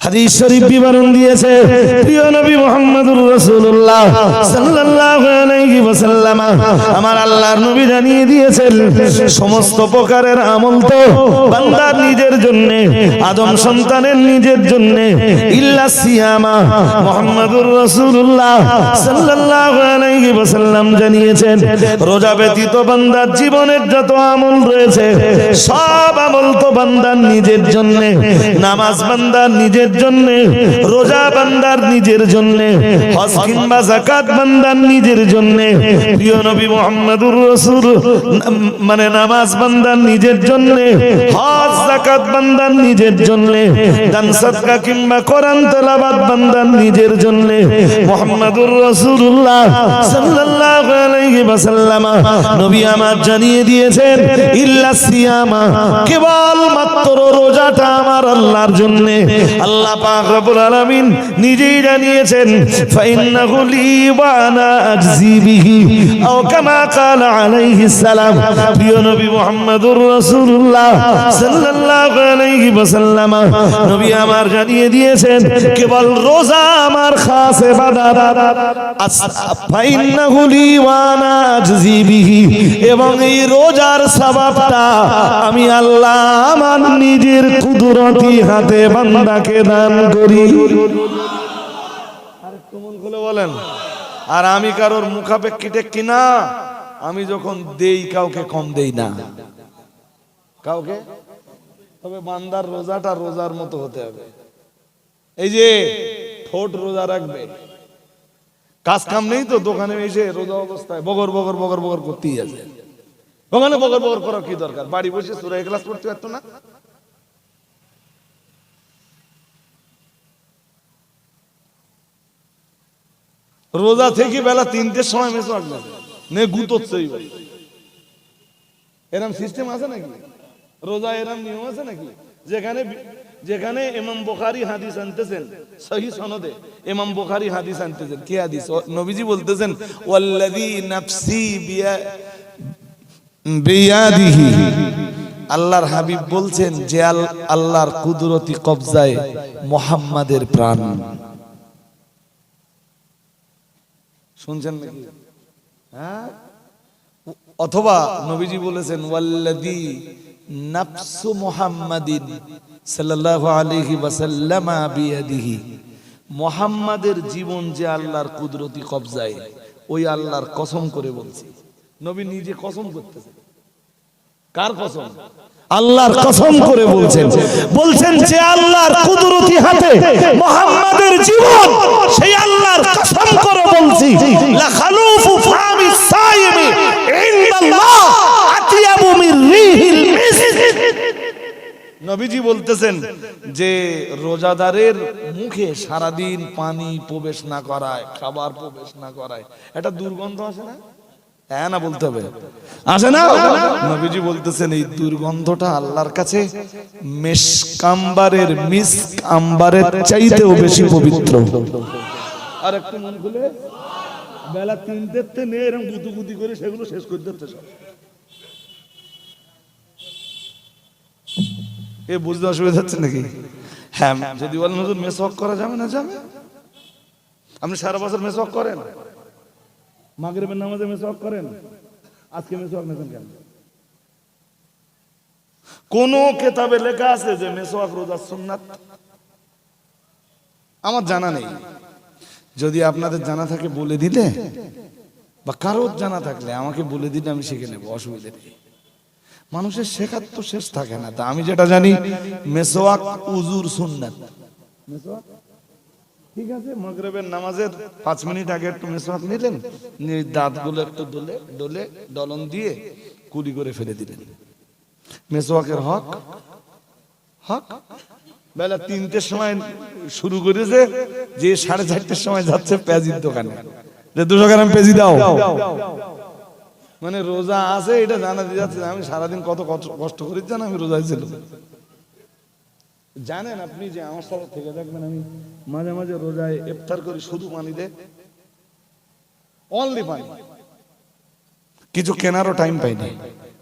হাদিস শরীফ বিবরণ দিয়েছে প্রিয় নবী মুহাম্মদুর রাসূলুল্লাহ সাল্লাল্লাহু আলাইহি ওয়াসাল্লাম। আমার আল্লাহর নবী জানিয়ে দিয়েছেন সমস্ত প্রকারের আমল তো বান্দা নিজের জন্য, আদম সন্তানের নিজের জন্য, ইল্লা সিয়ামা। মুহাম্মদুর রাসূলুল্লাহ সাল্লাল্লাহু আলাইহি ওয়াসাল্লাম জানিয়েছেন রোজা ব্যতীত বান্দার জীবনের যত আমল রয়েছে সব আমল তো বান্দার নিজের জন্য। নামাজ বান্দার নিজের জন্য, রোজা বান্দার নিজের জন্য, হজ কিংবা যাকাত বান্দার নিজের জন্য। প্রিয় নবী মুহাম্মদুর রাসূল মানে নামাজ বান্দার নিজের জন্য, হজ যাকাত বান্দার নিজের জন্য, দান সাদকা কিংবা কোরআন তেলাওয়াত বান্দার নিজের জন্য। মুহাম্মদুর রাসূলুল্লাহ সাল্লাল্লাহু আলাইহি ওয়াসাল্লাম নবী আমার জানিয়ে দিয়েছেন ইল্লা সিয়ামা, কেবল মাত্র রোজাটা আমার আল্লাহর জন্য। আল্লাহ পাক রব্বুল আলামিন নিজেই জানিয়েছেন ফাইন্নাহু লি ওয়া আনা আজজি বিহি আও কামা ক্বালা আলাইহিস সালাম। প্রিয় নবী মুহাম্মদুর রাসূলুল্লাহ সাল্লাল্লাহু আলাইহি ওয়াসাল্লাম নবী আমার জানিয়ে দিয়েছেন কেবল রোজা আমার খাস ইবাদত। ফাইন্নাহু লি ওয়া আনা আজজি বিহি, এবং এই রোজার সওয়াবটা আমি আল্লাহ আমার নিজের কুদরতি হাতে বান্দাকে দান করি। আর একটু মন খুলে বলেন। আর আমি কারোর মুখাপেক্ষিতে কিনা, আমি যখন দেই কাউকে কম দেই না, কাউকে। তবে বান্দার রোজাটা রোজার মতো হতে হবে। এই যে ঠোঁট রোজা রাখবে, কাজ কাম নেই তো, দোকানে এসে রোজা অবস্থায় বগর বগর বগর বগর করতেই আছে। ওখানে বগর বগর করার কি দরকার? বাড়ি বসে সূরা ইখলাস পড়তে পারতো না? রোজা থেকে বেলা 3টের সময় মেসওয়াক নে গুতোচ্ছে। এরকম সিস্টেম আছে নাকি? রোজা এরকম নিয়ম আছে নাকি? যেখানে যেখানে ইমাম বুখারী হাদিস আনতেছেন সহিহ সনদে, ইমাম বুখারী হাদিস আনতেছেন কি হাদিস? নবীজি বলতেছেন ওয়াল্লাযী নাফসি বিয়াদিহি, আল্লাহর হাবিব বলছেন যে আল্লাহর কুদরতি কবজায় মুহাম্মাদের প্রাণ। শুনছেন নাকি? হ্যাঁ। অথবা নবীজি বলেছেন ওয়াল্লাযী নাফসু মুহাম্মাদিন সাল্লাল্লাহু আলাইহি ওয়াসাল্লাম বিয়াদিহি, মুহাম্মাদের জীবন যে আল্লাহর কুদরতি কবজায়, ওই আল্লাহর কসম করে বলছি। নবী নিজে কসম করতেছেন। কার কসম? আল্লাহর কসম করে বলছেন, বলছেন যে আল্লাহর কুদরতি হাতে মুহাম্মাদের জীবন, সেই আল্লাহর কসম করে বলছি লা খালুফু ফামিস সাইমি ইনদাল্লাহ আতিয়াবু মির রিহিল মিসক। নবীজি বলতেছেন যে রোজাদারের মুখে সারাদিন পানি প্রবেশ না করায়, খাবার প্রবেশ না করায়, এটা দুর্গন্ধ আসে না? হ্যাঁ না বলতে হবে, আসে না? নবীজি বলতেছেন এই দুর্গন্ধটা আল্লাহর কাছে মিস্ক আম্বারের চাইতেও বেশি পবিত্র। আর একটু মন খুলে বেলা 3টেতে নে এরকম গুতুগুতি করে সেগুলো শেষ করে দিতে সব। এ বুঝতে অসুবিধা হচ্ছে নাকি? হ্যাঁ, যদি বলেন হুজুর মেসওয়াক করা যাবে না, যাবে। আপনি সারা বছর মেসওয়াক করেন? মাগরিবের নামাজে মেসওয়াক করেন? আজকে মেসওয়াক নেছেন কেন? কোন কিতাবে লেখা আছে যে মেসওয়াক রোজার সুন্নাত? আমার জানা নেই। যদি আপনাদের জানা থাকে বলে দিলে, বা কারোর জানা থাকলে আমাকে বলে দিলে আমি শিখে নেব, অসুবিধা নেই। মানুষের শেখার তো শেষ থাকে না। তা আমি যেটা জানি মেসওয়াক উযুর সুন্নাত। মেসওয়াক ঠিক আছে, মাগরিবের নামাজের 5 মিনিট আগে একটু মেসওয়াক নিলেন, নিয়ে দাঁতগুলো একটু ডলে ডলন দিয়ে কুলি করে ফেলে দিলেন। মেসওয়াকের হক বেলা 3টের সময় শুরু করেছে, যে 4:30টার সময় যাচ্ছে পেঁয়াজির দোকানে, যে 200 গ্রাম পেঁয়াজি দাও। মানে রোজা আছে এটা জানা দিয়ে যাচ্ছে আমি সারাদিন কত কষ্ট করেছি, জান আমি রোজায় ছিল। জানেন আপনি যে আমার সাথে থেকে দেখবেন আমি মাঝে মাঝে রোজায় ইফতার করি শুধু পানি দে, অনলি পানি, কিছু কেনারও টাইম পাইনি।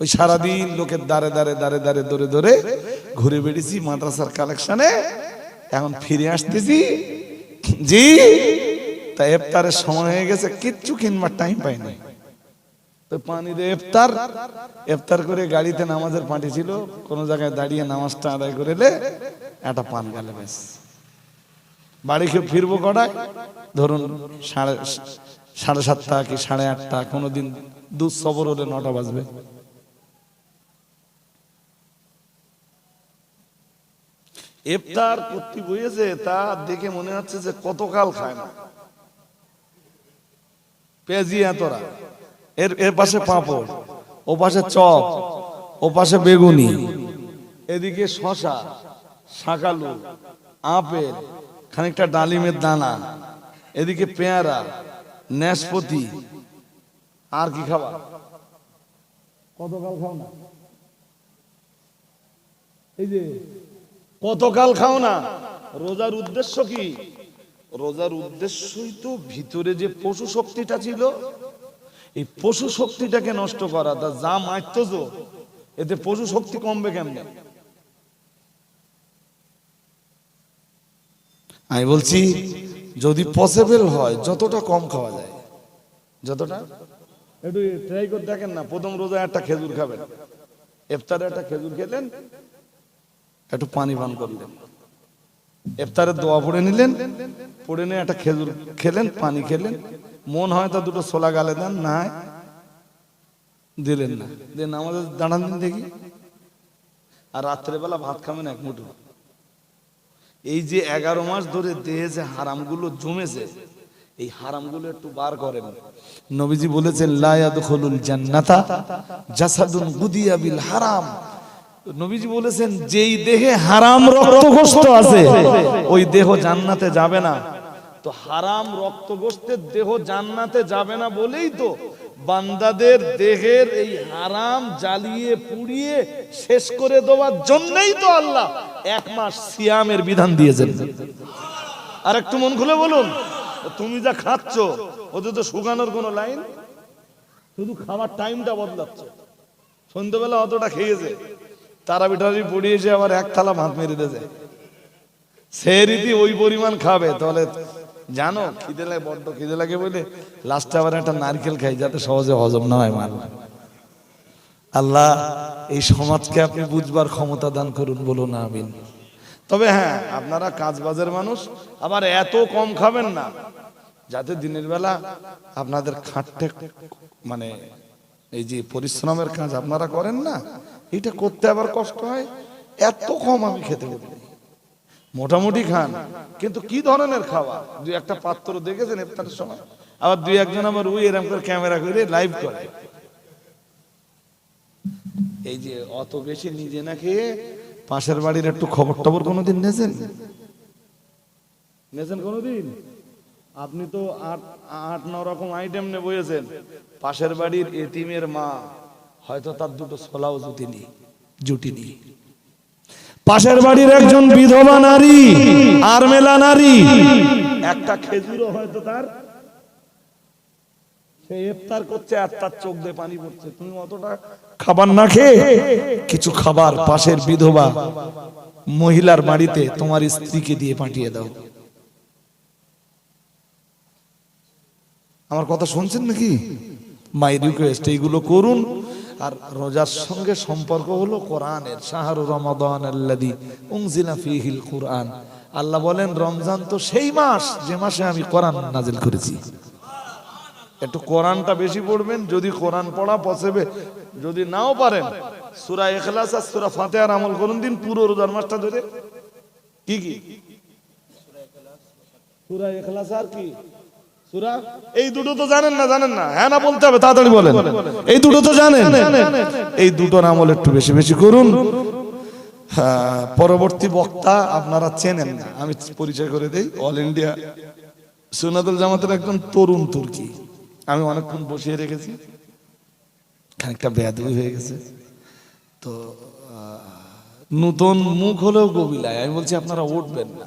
ওই সারাদিন লোকের দাঁড়ে দাঁড়ে ধরে ঘুরে বেড়েছি মাদ্রাসার কালেকশনে, এখন ফিরে আসতেছি জি, তা ইফতারের সময় হয়ে গেছে, কিচ্ছু কিনবার টাইম পাইনি। তো পানি দিয়ে ইফতার করে গাড়িতে নামাজের পার্টি ছিল, কোন জায়গায় দাঁড়িয়ে নামাজটা আদায় করে একটা পান গেলে ব্যাস। বাড়ি ফিরবো কটায়, ধরুন 7:30 কি 8:30, কোনোদিন দূর সফর হলে 9টা বাজবে। ইফতার করতে বসেছে, তা দেখে মনে হচ্ছে যে কতকাল খায় না। পেঁয়াজি এতরা, এর পাশে পাঁপড়, ও পাশে চপ, ও পাশে বেগুনি, এদিকে শশা, শাকালু, আপেল, খানিকটা ডালিমের দানা, এদিকে পেয়ারা, নাশপাতি, আর কি খাবার? কতকাল খাও না? এই যে কতকাল খাও না। রোজার উদ্দেশ্য কি? রোজার উদ্দেশ্যই তো ভিতরে যে পশু শক্তিটা ছিল, এই পশু শক্তিটাকে নষ্ট করা। তা যা মারতো, এতে পশু শক্তি কমবে কেমনে? আমি বলছি যদি পসিবল হয় যতটা কম খাওয়া যায়, যতটা, একটু ট্রাই করে দেখেন না। প্রথম রোজায় একটা খেজুর খাবেন, ইফতারে একটা খেজুর খেলেন, একটু পানি পান করলেন, ইফতারের দোয়া পড়ে নিলেন, পড়ে নিয়ে একটা খেজুর খেলেন, পানি খেলেন, মন হয় তা দুটো ছোলা গালে দেন, না দিলেন না, দেন আমাদের দাঁড়ান দিন দেখি। আর রাত্রেবেলা ভাত খাবেন এক মুঠো। এই যে 11 মাস ধরে দেহে যে হারামগুলো জমেছে, এই হারামগুলো একটু বার করেন। নবীজি বলেছেন লা ইয়াদখুলুল জান্নাতা জাসাদুন গুদিয়া বিল হারাম। নবীজি বলেছেন যেই দেহে হারাম রক্তগোস্ত আছে, ওই দেহ জান্নাতে যাবে না। তো হারাম রক্তগোস্তের দেহ জান্নাতে যাবে না বলেই তো বান্দাদের দেহের এই হারাম জ্বালিয়ে পুড়িয়ে শেষ করে দেওয়ার জন্যই তো আল্লাহ 1 মাস সিয়ামের বিধান দিয়েছেন। আর একটু মন খুলে বলুন, তুমি যা খাচ্ছ ওতে তো শুকানোর কোনো লাইন, শুধু খাওয়ার টাইমটা বদলাচ্ছ। সন্ধ্যাবেলা অতটা খেয়েছে, তারাবি টারাবি পড়িয়েছে, আবার এক থালা ভাত মেরে দিয়েছে, সে রীতি ওই পরিমাণ খাবে। তাহলে জানো খিদে লাগে, বড্ড খিদে লাগে বলে লাস্টে আবার একটা নারকেল খাই যাতে সহজে হজম না হয়। মান আল্লাহ এই সমাজকে আপনি বুঝবার ক্ষমতা দান করুন, বলুন আমিন। তবে হ্যাঁ, আপনারা কাজবাজের মানুষ, আবার এত কম খাবেন না যাতে দিনের বেলা আপনাদের খাটতে, মানে এই যে পরিশ্রমের কাজ আপনারা করেন না, এটা করতে আবার কষ্ট হয়। এত কম আমি খেতে পারি, মোটামুটি খান, কিন্তু কি ধরনের খাওয়া? দুই একটা পাত্র দেখেছেন ইফতারের সময়, আবার দুই একজন আবার ওই এরকম করে ক্যামেরা করে লাইভ করে। এই যে অত বেশি নিজে না খেয়ে পাশের বাড়ির একটু খবর টবর কোনোদিন নেছেন কোনোদিন? আপনি তো 8-9 রকম আইটেম নিয়ে বসেছেন, পাশের বাড়ির এতিমের মা হয়তো তার দুটো ছোলাও জুটিনি, পাশের বাড়ির একজন বিধবা নারী আর মেলা নারী একটা খেজুরও হয়তো তার, সে ইফতার করছে আর তার চোখ দিয়ে পানি পড়ছে। তুমি অতটা খাবার না খেয়ে কিছু খাবার পাশের বিধবা মহিলার বাড়িতে তোমার স্ত্রীকে দিয়ে পাঠিয়ে দাও। আমার কথা শুনছেন নাকি? মাই রিকোয়েস্ট, এইগুলো করুন। আর রোজার সঙ্গে সম্পর্ক হলো কোরআনের। শাহরু রমাদান আল্লাযী উনজিলা ফীহিল কুরআন। আল্লাহ বলেন রমজান তো সেই মাস যে মাসে আমি কোরআন নাজিল করেছি। একটু কোরআনটা বেশি পড়বেন, যদি কোরআন পড়া পসিবল, যদি নাও পারেন সূরা ইখলাস আর সূরা ফাতিহার আমল করুন দিন পুরো রোজার মাসটা ধরে। কি কি সূরা ইখলাস আর কি সূরা, এই দুটো তো জানেন না? হ্যাঁ না বলতে হবে, তাড়াতাড়ি বলেন। এই দুটো তো জানেন, এই দুটোর আমল একটু বেশি বেশি করুন। পরবর্তী বক্তা আপনারা চেনেন না, আমি পরিচয় করে দেই। অল ইন্ডিয়া সুন্নাতুল জামাতের একজন তরুণ তুর্কি, আমি অনেকক্ষণ বসিয়ে রেখেছি, খানিকটা বেয়াদবি হয়ে গেছে। তো নতুন মুখ হলেও গবিলায়, আমি বলছি আপনারা উঠবেন না,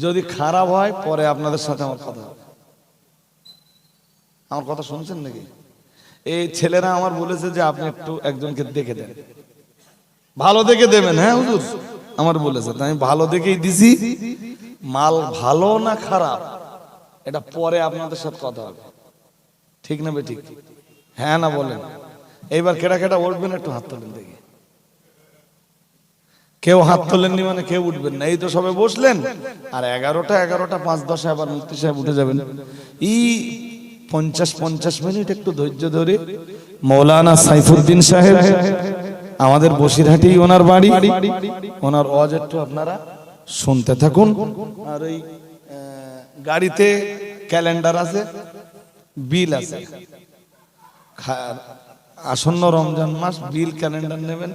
যদি খারাপ হয় পরে আপনাদের সাথে আমার কথা হবে। আমার কথা শুনছেন নাকি? এই ছেলেরা আমার বলেছে যে আপনি একটু একজনকে দেখে দেন, ভালো দেখে দেবেন। হ্যাঁ হুজুর, আমার বলেছে, আমি ভালো দেখেই দিছি। মাল ভালো না খারাপ এটা পরে আপনাদের সাথে কথা হবে, ঠিক না বে ঠিক? হ্যাঁ না বলেন। এইবার কেটা কেটা উঠবেন একটু হাত তোলেন দেখি। কেউ হাত তোলেননি মানে কেউ উঠবেন না। এই তো সবে বসলেন, আর 11টা 5-10 আবার মুফতি সাহেব উঠে যাবেন। 50 মিনিট একটু ধৈর্য ধরে মৌলানা সাইফুদ্দিন সাহেব, আমাদের বসিরহাটি ওনার বাড়ি, ওনার ওয়াজ একটু আপনারা শুনতে থাকুন। আর ওই গাড়িতে ক্যালেন্ডার আছে, বিল আছে, আসন্ন রমজান মাস, বিল ক্যালেন্ডার নেবেন।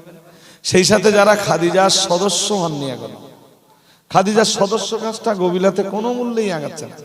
সেই সাথে যারা খাদিজার সদস্য হননি, এখন খাদিজার সদস্য কাজটা গবিলাতে কোনো মূল্যেই আগাচ্ছে না।